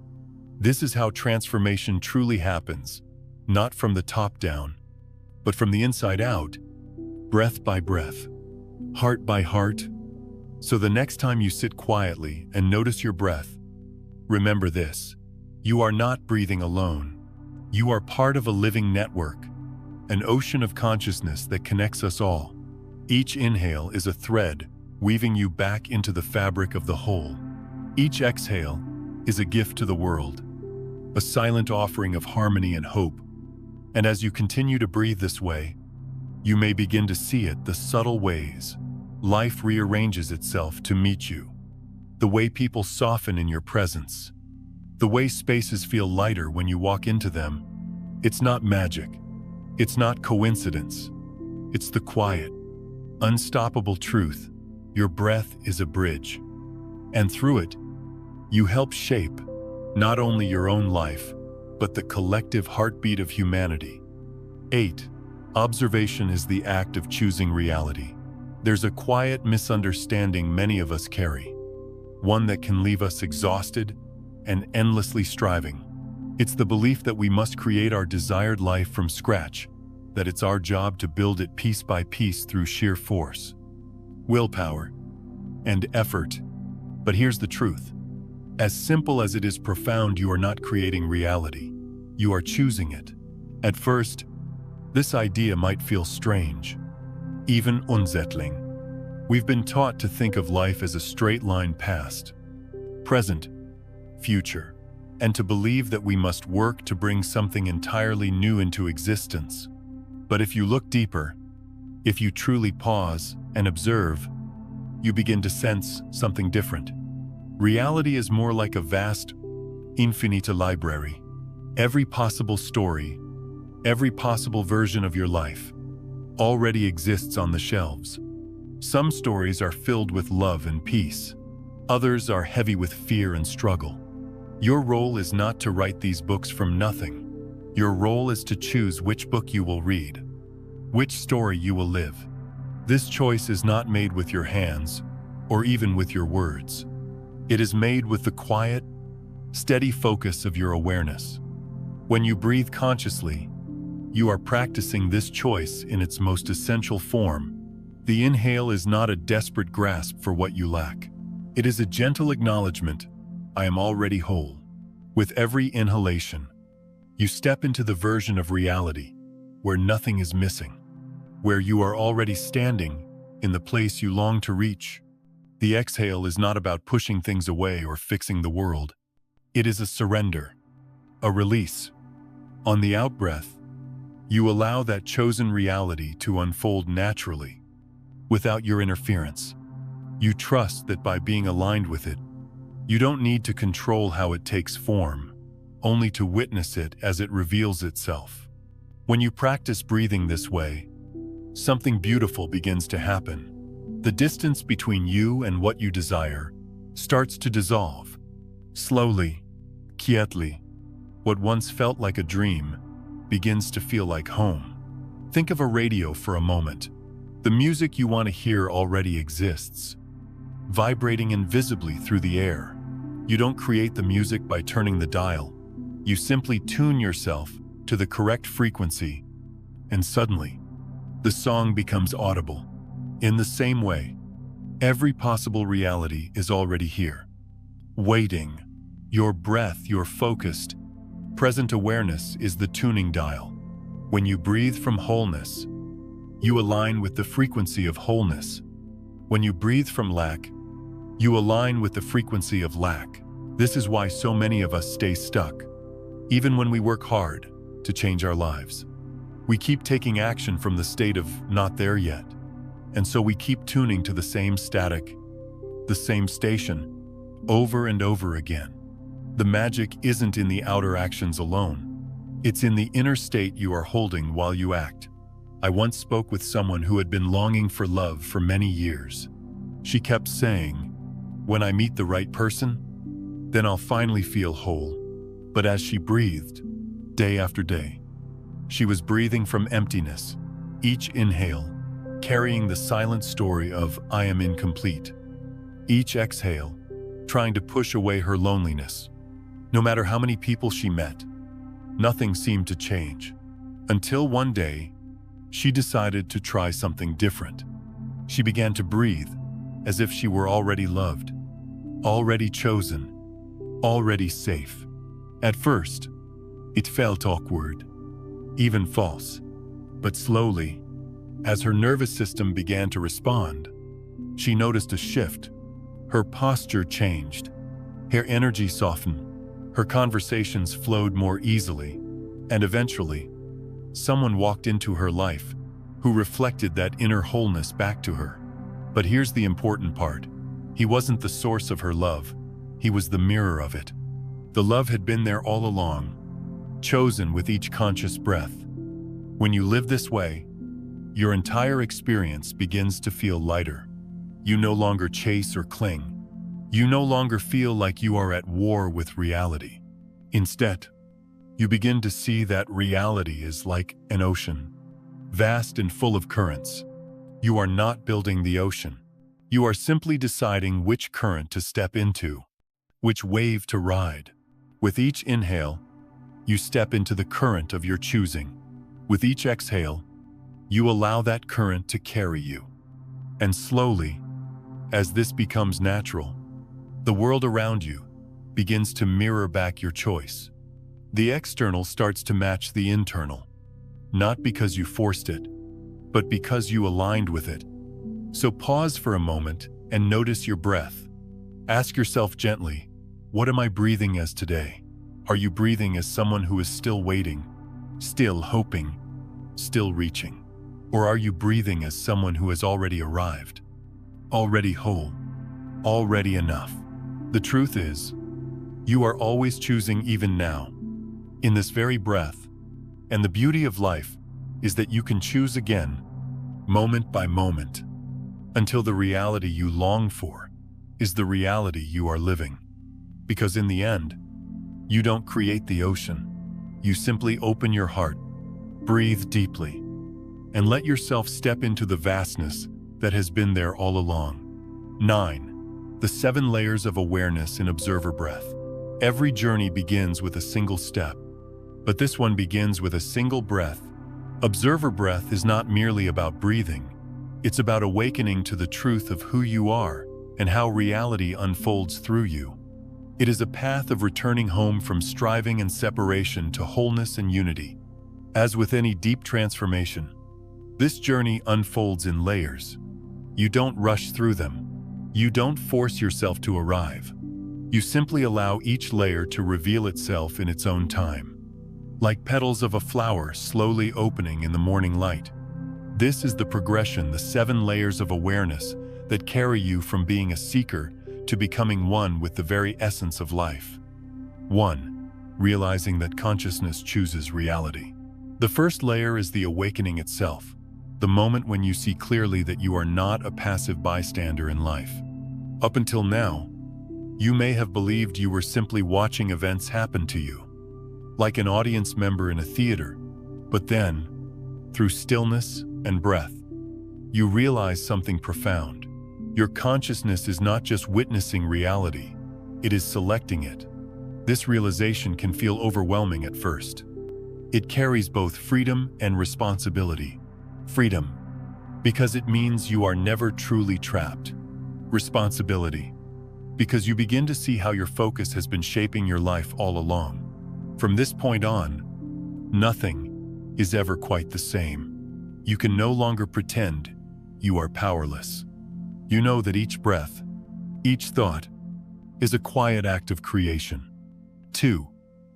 This is how transformation truly happens, not from the top down, but from the inside out, breath by breath, heart by heart. So the next time you sit quietly and notice your breath, remember this: you are not breathing alone. You are part of a living network, an ocean of consciousness that connects us all. Each inhale is a thread weaving you back into the fabric of the whole. Each exhale is a gift to the world, a silent offering of harmony and hope. And as you continue to breathe this way, you may begin to see it, the subtle ways life rearranges itself to meet you. The way people soften in your presence. The way spaces feel lighter when you walk into them. It's not magic. It's not coincidence. It's the quiet, unstoppable truth. Your breath is a bridge. And through it, you help shape not only your own life, but the collective heartbeat of humanity. 8. Observation is the act of choosing reality. There's a quiet misunderstanding many of us carry, one that can leave us exhausted and endlessly striving. It's the belief that we must create our desired life from scratch, that it's our job to build it piece by piece through sheer force, willpower, and effort. But here's the truth. As simple as it is profound, you are not creating reality. You are choosing it. At first, this idea might feel strange, even unsettling. We've been taught to think of life as a straight line past, present, future, and to believe that we must work to bring something entirely new into existence. But if you look deeper, if you truly pause and observe, you begin to sense something different. Reality is more like a vast, infinite library. Every possible story, every possible version of your life already exists on the shelves. Some stories are filled with love and peace. Others are heavy with fear and struggle. Your role is not to write these books from nothing. Your role is to choose which book you will read, which story you will live. This choice is not made with your hands or even with your words. It is made with the quiet, steady focus of your awareness. When you breathe consciously, you are practicing this choice in its most essential form. The inhale is not a desperate grasp for what you lack. It is a gentle acknowledgement, I am already whole. With every inhalation, you step into the version of reality where nothing is missing, where you are already standing in the place you long to reach. The exhale is not about pushing things away or fixing the world. It is a surrender, a release. On the out-breath, you allow that chosen reality to unfold naturally, without your interference. You trust that by being aligned with it, you don't need to control how it takes form, only to witness it as it reveals itself. When you practice breathing this way, something beautiful begins to happen. The distance between you and what you desire starts to dissolve. Slowly, quietly, what once felt like a dream begins to feel like home. Think of a radio for a moment. The music you want to hear already exists, vibrating invisibly through the air. You don't create the music by turning the dial. You simply tune yourself to the correct frequency, and suddenly, the song becomes audible. In the same way, every possible reality is already here, waiting. Your breath, your focused, present awareness is the tuning dial. When you breathe from wholeness, you align with the frequency of wholeness. When you breathe from lack, you align with the frequency of lack. This is why so many of us stay stuck, even when we work hard to change our lives. We keep taking action from the state of not there yet. And so we keep tuning to the same static, the same station, over and over again. The magic isn't in the outer actions alone. It's in the inner state you are holding while you act. I once spoke with someone who had been longing for love for many years. She kept saying, "When I meet the right person, then I'll finally feel whole." But as she breathed, day after day, she was breathing from emptiness, each inhale carrying the silent story of "I am incomplete." Each exhale, trying to push away her loneliness. No matter how many people she met, nothing seemed to change. Until one day, she decided to try something different. She began to breathe as if she were already loved, already chosen, already safe. At first, it felt awkward, even false. But slowly, as her nervous system began to respond, she noticed a shift. Her posture changed, her energy softened, her conversations flowed more easily, and eventually, someone walked into her life who reflected that inner wholeness back to her. But here's the important part. He wasn't the source of her love, he was the mirror of it. The love had been there all along, chosen with each conscious breath. When you live this way, your entire experience begins to feel lighter. You no longer chase or cling. You no longer feel like you are at war with reality. Instead, you begin to see that reality is like an ocean, vast and full of currents. You are not building the ocean. You are simply deciding which current to step into, which wave to ride. With each inhale, you step into the current of your choosing. With each exhale, you allow that current to carry you. And slowly, as this becomes natural, the world around you begins to mirror back your choice. The external starts to match the internal, not because you forced it, but because you aligned with it. So pause for a moment and notice your breath. Ask yourself gently, what am I breathing as today? Are you breathing as someone who is still waiting, still hoping, still reaching? Or are you breathing as someone who has already arrived, already whole, already enough? The truth is, you are always choosing even now, in this very breath. And the beauty of life is that you can choose again, moment by moment, until the reality you long for is the reality you are living. Because in the end, you don't create the ocean. You simply open your heart, breathe deeply, and let yourself step into the vastness that has been there all along. 9. The 7 layers of awareness in observer breath. Every journey begins with a single step, but this one begins with a single breath. Observer breath is not merely about breathing. It's about awakening to the truth of who you are and how reality unfolds through you. It is a path of returning home from striving and separation to wholeness and unity. As with any deep transformation, this journey unfolds in layers. You don't rush through them. You don't force yourself to arrive. You simply allow each layer to reveal itself in its own time. Like petals of a flower slowly opening in the morning light. This is the progression, the 7 layers of awareness that carry you from being a seeker to becoming one with the very essence of life. 1. Realizing that consciousness chooses reality. The first layer is the awakening itself, the moment when you see clearly that you are not a passive bystander in life. Up until now, you may have believed you were simply watching events happen to you, like an audience member in a theater. But then, through stillness and breath, you realize something profound. Your consciousness is not just witnessing reality, it is selecting it. This realization can feel overwhelming at first. It carries both freedom and responsibility. Freedom, because it means you are never truly trapped. Responsibility, because you begin to see how your focus has been shaping your life all along. From this point on, nothing is ever quite the same. You can no longer pretend you are powerless. You know that each breath, each thought, is a quiet act of creation. 2.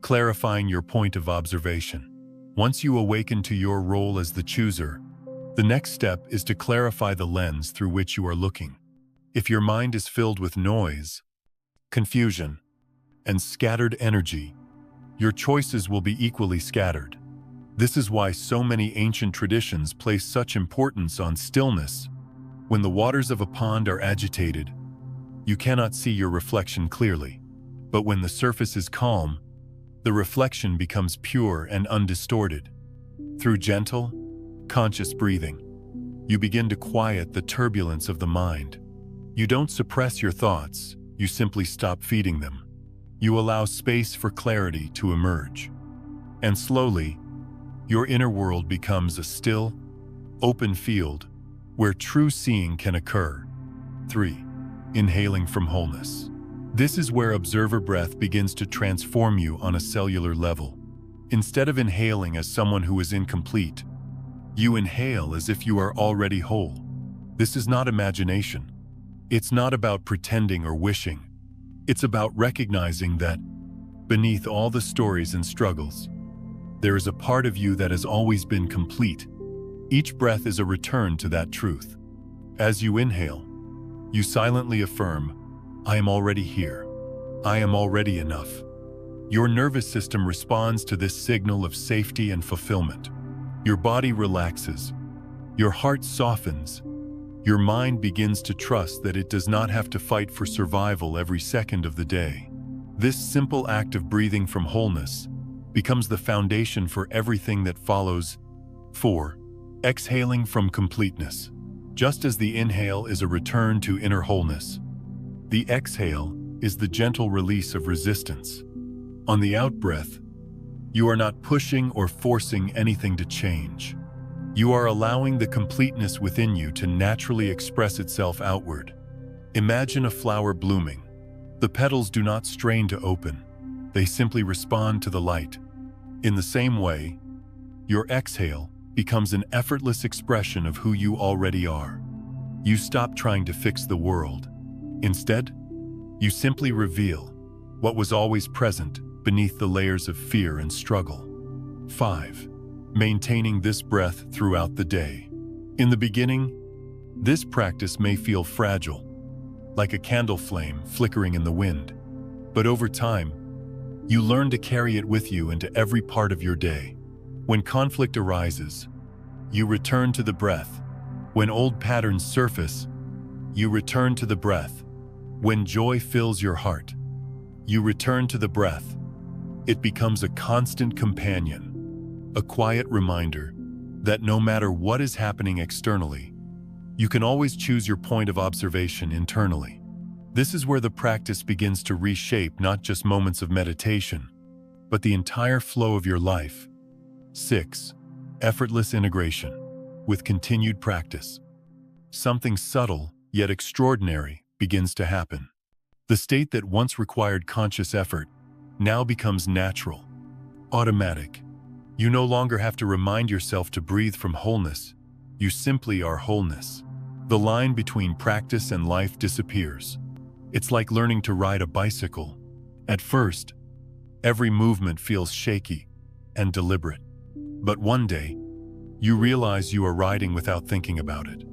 Clarifying your point of observation. Once you awaken to your role as the chooser, the next step is to clarify the lens through which you are looking. If your mind is filled with noise, confusion, and scattered energy, your choices will be equally scattered. This is why so many ancient traditions place such importance on stillness. When the waters of a pond are agitated, you cannot see your reflection clearly. But when the surface is calm, the reflection becomes pure and undistorted. Through gentle, conscious breathing, you begin to quiet the turbulence of the mind. You don't suppress your thoughts, you simply stop feeding them. You allow space for clarity to emerge. And slowly, your inner world becomes a still, open field where true seeing can occur. 3. Inhaling from wholeness. This is where observer breath begins to transform you on a cellular level. Instead of inhaling as someone who is incomplete, you inhale as if you are already whole. This is not imagination. It's not about pretending or wishing. It's about recognizing that, beneath all the stories and struggles, there is a part of you that has always been complete. Each breath is a return to that truth. As you inhale, you silently affirm, I am already here. I am already enough. Your nervous system responds to this signal of safety and fulfillment. Your body relaxes. Your heart softens. Your mind begins to trust that it does not have to fight for survival every second of the day. This simple act of breathing from wholeness becomes the foundation for everything that follows. 4. Exhaling from completeness. Just as the inhale is a return to inner wholeness, the exhale is the gentle release of resistance. On the out-breath, you are not pushing or forcing anything to change. You are allowing the completeness within you to naturally express itself outward. Imagine a flower blooming. The petals do not strain to open. They simply respond to the light. In the same way, your exhale becomes an effortless expression of who you already are. You stop trying to fix the world. Instead, you simply reveal what was always present beneath the layers of fear and struggle. 5. Maintaining this breath throughout the day. In the beginning, this practice may feel fragile, like a candle flame flickering in the wind. But over time, you learn to carry it with you into every part of your day. When conflict arises, you return to the breath. When old patterns surface, you return to the breath. When joy fills your heart, you return to the breath. It becomes a constant companion, a quiet reminder that no matter what is happening externally, you can always choose your point of observation internally. This is where the practice begins to reshape not just moments of meditation, but the entire flow of your life. 6. Effortless integration. With continued practice, something subtle yet extraordinary begins to happen. The state that once required conscious effort now becomes natural, automatic. You no longer have to remind yourself to breathe from wholeness. You simply are wholeness. The line between practice and life disappears. It's like learning to ride a bicycle. At first, every movement feels shaky and deliberate. But one day, you realize you are riding without thinking about it.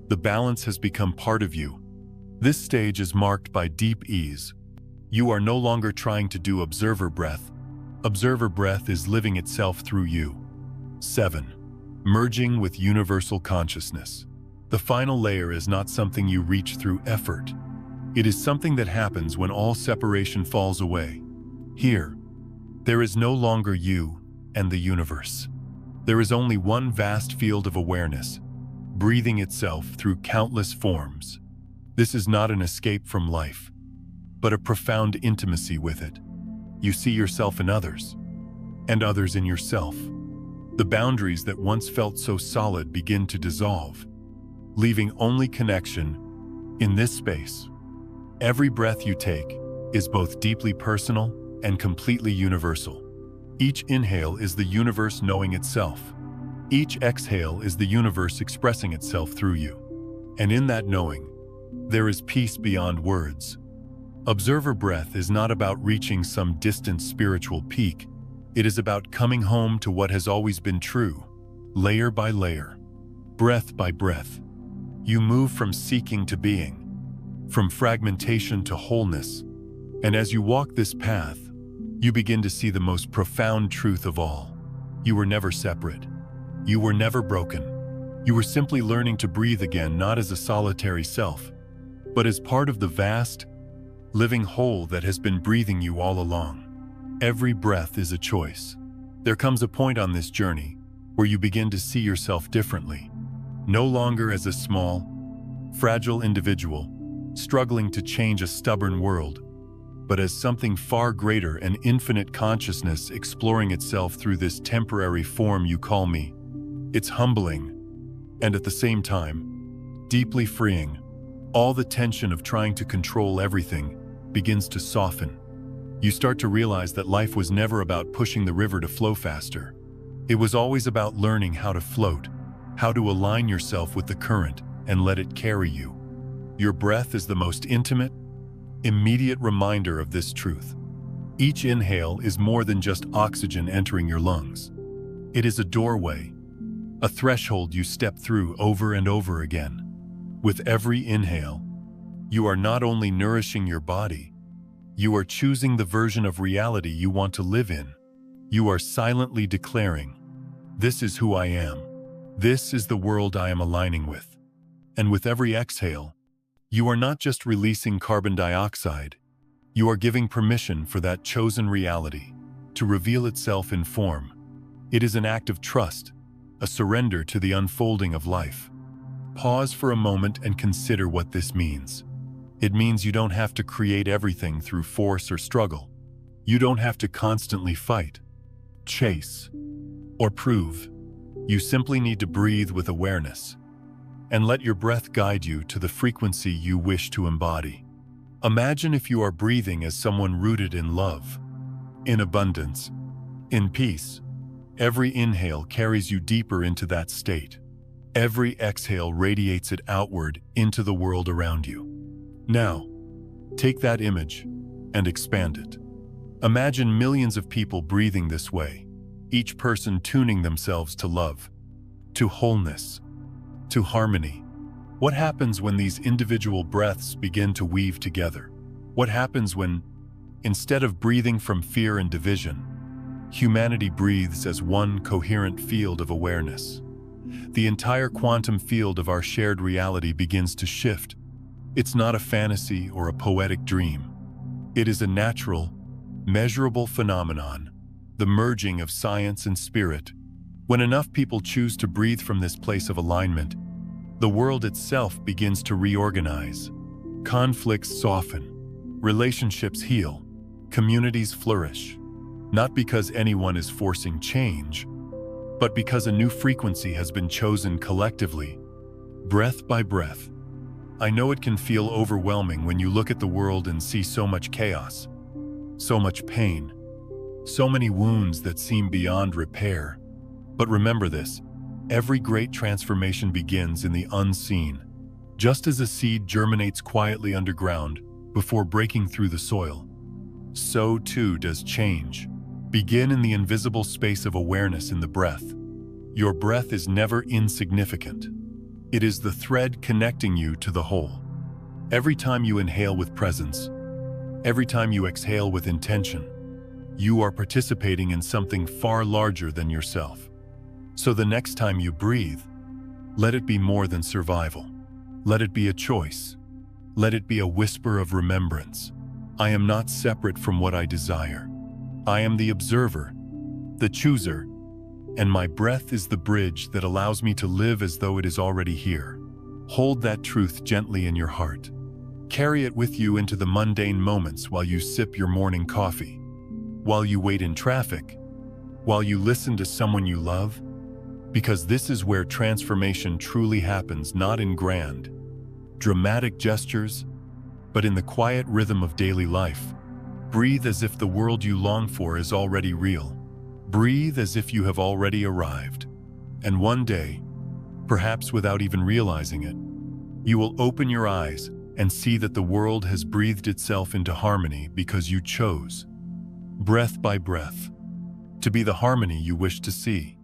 The balance has become part of you. This stage is marked by deep ease. You are no longer trying to do observer breath. Observer breath is living itself through you. 7. Merging with universal consciousness. The final layer is not something you reach through effort. It is something that happens when all separation falls away. Here, there is no longer you and the universe. There is only one vast field of awareness, breathing itself through countless forms. This is not an escape from life, but a profound intimacy with it. You see yourself in others, and others in yourself. The boundaries that once felt so solid begin to dissolve, leaving only connection in this space. Every breath you take is both deeply personal and completely universal. Each inhale is the universe knowing itself. Each exhale is the universe expressing itself through you. And in that knowing, there is peace beyond words. Observer breath is not about reaching some distant spiritual peak. It is about coming home to what has always been true, layer by layer, breath by breath. You move from seeking to being, from fragmentation to wholeness. And as you walk this path, you begin to see the most profound truth of all. You were never separate. You were never broken. You were simply learning to breathe again, not as a solitary self, but as part of the vast, living whole that has been breathing you all along. Every breath is a choice. There comes a point on this journey where you begin to see yourself differently, no longer as a small, fragile individual struggling to change a stubborn world, but as something far greater, an infinite consciousness exploring itself through this temporary form you call me. It's humbling, and at the same time, deeply freeing. All the tension of trying to control everything begins to soften. You start to realize that life was never about pushing the river to flow faster. It was always about learning how to float, how to align yourself with the current and let it carry you. Your breath is the most intimate, immediate reminder of this truth. Each inhale is more than just oxygen entering your lungs. It is a doorway, a threshold you step through over and over again. With every inhale, you are not only nourishing your body, You are choosing the version of reality you want to live in. You are silently declaring, "This is who I am. This is the world I am aligning with." And with every exhale, you are not just releasing carbon dioxide, you are giving permission for that chosen reality to reveal itself in form. It is an act of trust, a surrender to the unfolding of life. Pause for a moment and consider what this means. It means you don't have to create everything through force or struggle. You don't have to constantly fight, chase, or prove. You simply need to breathe with awareness and let your breath guide you to the frequency you wish to embody. Imagine if you are breathing as someone rooted in love, in abundance, in peace. Every inhale carries you deeper into that state. Every exhale radiates it outward into the world around you. Now, take that image and expand it. Imagine millions of people breathing this way, each person tuning themselves to love, to wholeness, to harmony. What happens when these individual breaths begin to weave together? What happens when, instead of breathing from fear and division, humanity breathes as one coherent field of awareness? The entire quantum field of our shared reality begins to shift. It's not a fantasy or a poetic dream. It is a natural, measurable phenomenon, the merging of science and spirit. When enough people choose to breathe from this place of alignment, the world itself begins to reorganize. Conflicts soften, relationships heal, communities flourish. Not because anyone is forcing change, but because a new frequency has been chosen collectively, breath by breath. I know it can feel overwhelming when you look at the world and see so much chaos, so much pain, so many wounds that seem beyond repair. But remember this, every great transformation begins in the unseen. Just as a seed germinates quietly underground before breaking through the soil, so too does change. Begin in the invisible space of awareness in the breath. Your breath is never insignificant. It is the thread connecting you to the whole. Every time you inhale with presence, every time you exhale with intention, you are participating in something far larger than yourself. So the next time you breathe, let it be more than survival. Let it be a choice. Let it be a whisper of remembrance. I am not separate from what I desire. I am the observer, the chooser, and my breath is the bridge that allows me to live as though it is already here. Hold that truth gently in your heart. Carry it with you into the mundane moments while you sip your morning coffee, while you wait in traffic, while you listen to someone you love, because this is where transformation truly happens, not in grand, dramatic gestures, but in the quiet rhythm of daily life. Breathe as if the world you long for is already real. Breathe as if you have already arrived. And one day, perhaps without even realizing it, you will open your eyes and see that the world has breathed itself into harmony because you chose, breath by breath, to be the harmony you wish to see.